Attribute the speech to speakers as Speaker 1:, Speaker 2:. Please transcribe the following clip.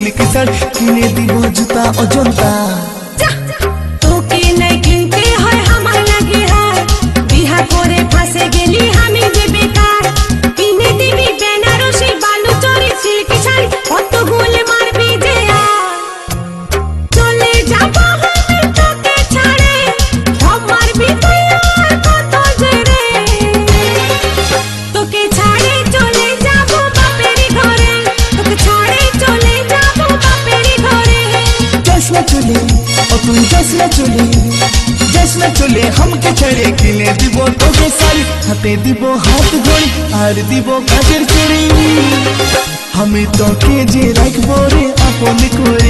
Speaker 1: Silk sari কিনে দিব জুতা অজন্তা।
Speaker 2: তোকে নাই কিনতে হয় আমার লাগে হার, বিহা করে ফাঁসে গেলি আমি যে বেকার। কিনে দিবি বেনারসি বালুচরি সিল্ক শাড়ি, কত গোল মারবি যে আর। চলে যাবো আমি তোকে ছাড়ে, সব মারবি তুই আর কত যে রে। তোকে ছাড়ে চলে যাবো বাপের ঘরে, তোকে ছাড়ে চলে যাবো বাপের ঘরে।
Speaker 1: যাস না চলে ও তুই যাস না চলে, যাস না চলে हमके ছেড়ে। কিনে দিব তোকে শাড়ি, হাতে দিব হাত ঘড়ি আর দিব কাচের চুড়ি। আমি তোকে যে রাখবো রে আপন করে।